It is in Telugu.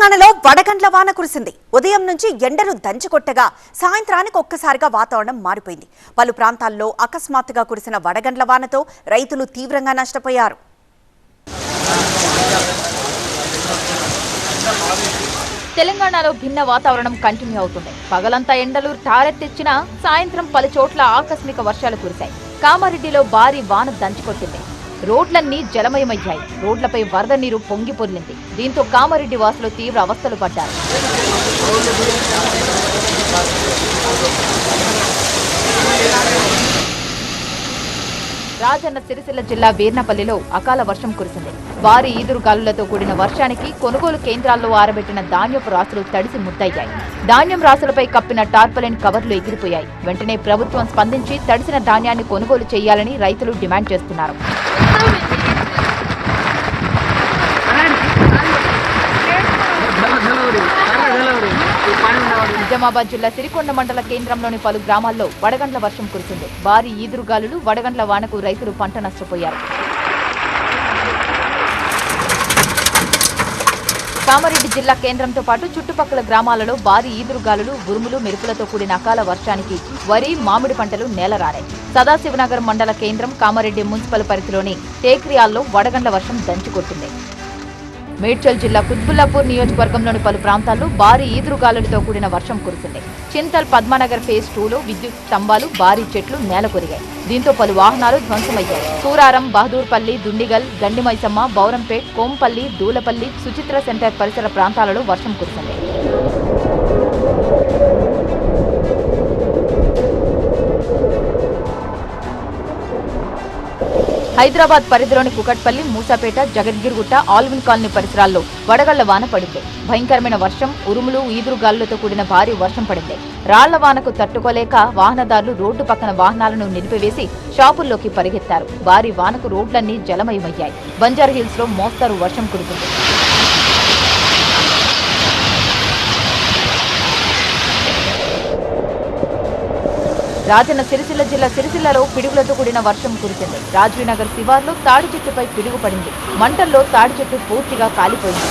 తెలంగాణలో వడగండ్ల వాన కురిసింది. ఉదయం నుంచి ఎండలు దంచుకొట్టగా సాయంత్రానికి ఒక్కసారిగా వాతావరణం మారిపోయింది. పలు ప్రాంతాల్లో అకస్మాత్తుగా కురిసిన వడగండ్ల వానతో రైతులు తీవ్రంగా నష్టపోయారు. తెలంగాణలో భిన్న వాతావరణం కంటిన్యూ అవుతుంది. పగలంతా ఎండలు టారెత్తిచ్చినా సాయంత్రం పలు చోట్ల ఆకస్మిక వర్షాలు కురిశాయి. కామారెడ్డిలో భారీ వాన దంచుకొట్టింది. రోడ్లన్నీ జలమయమయ్యాయి. రోడ్లపై వరద నీరు పొంగి పొర్లింది. దీంతో కామారెడ్డి వాసులు తీవ్ర అవస్థలు పడ్డారు. రాజన్న సిరిసిల్ల జిల్లా వీర్నపల్లిలో అకాల వర్షం కురిసింది. భారీ ఈదురుగాలులతో కూడిన వర్షానికి కొనుగోలు కేంద్రాల్లో ఆరబెట్టిన ధాన్యపు రాసులు తడిసి ముద్దయ్యాయి. ధాన్యం రాసులపై కప్పిన టార్పలిన్ కవర్లు ఎగిరిపోయాయి. వెంటనే ప్రభుత్వం స్పందించి తడిసిన ధాన్యాన్ని కొనుగోలు చేయాలని రైతులు డిమాండ్ చేస్తున్నారు. నిజామాబాద్ జిల్లా సిరికొండ మండల కేంద్రంలోని పలు గ్రామాల్లో వడగండ్ల వర్షం కురిసింది. భారీ ఈదురుగాలులు, వడగండ్ల వానకు రైతులు పంట నష్టపోయారు. కామారెడ్డి జిల్లా కేంద్రంతో పాటు చుట్టుపక్కల గ్రామాలలో భారీ ఈదురుగాలులు, ఉరుములు, మెరుపులతో కూడిన అకాల వర్షానికి వరి, మామిడి పంటలు నేలరారాయి. సదాశివనగర్ మండల కేంద్రం, కామారెడ్డి మున్సిపల్ పరిధిలోని టేక్రియాల్లో వడగండ్ల వర్షం దంచుకొట్టింది. మేడ్చల్ జిల్లా కుత్బుల్లాపూర్ నియోజకవర్గంలోని పలు ప్రాంతాల్లో భారీ ఈదురుగాలులతో కూడిన వర్షం కురిసింది. చింతల్ పద్మానగర్ ఫేజ్ 2లో విద్యుత్ స్తంభాలు, భారీ చెట్లు నేలకొరిగాయి. దీంతో పలు వాహనాలు ధ్వంసమయ్యాయి. సూరారం, బహదూర్పల్లి, దుండిగల్, గండిమైసమ్మ, బౌరంపేట్, కోంపల్లి, దూలపల్లి, సుచిత్ర సెంటర్ పరిసర ప్రాంతాలలో వర్షం కురిసింది. హైదరాబాద్ పరిధిలోని కుకట్పల్లి, మూసాపేట, జగద్గిరిగుట్ట, ఆల్విన్ కాలనీ పరిసరాల్లో వడగళ్ల వాన పడింది. భయంకరమైన వర్షం, ఉరుములు, ఈదురుగాలులతో కూడిన భారీ వర్షం పడింది. రాళ్ల వానకు తట్టుకోలేక వాహనదారులు రోడ్డు పక్కన వాహనాలను నిలిపివేసి షాపుల్లోకి పరిగెత్తారు. భారీ వానకు రోడ్లన్నీ జలమయమయ్యాయి. బంజారాహిల్స్ లో మోస్తరు వర్షం కురిసింది. రాజన్న సిరిసిల్ల జిల్లా సిరిసిల్లలో పిడుగులతో కూడిన వర్షం కురిసింది. రాజీవ్నగర్ శివార్లో తాడి చెట్టుపై పిడుగు పడింది. మంటల్లో తాడి చెట్టు పూర్తిగా కాలిపోయింది.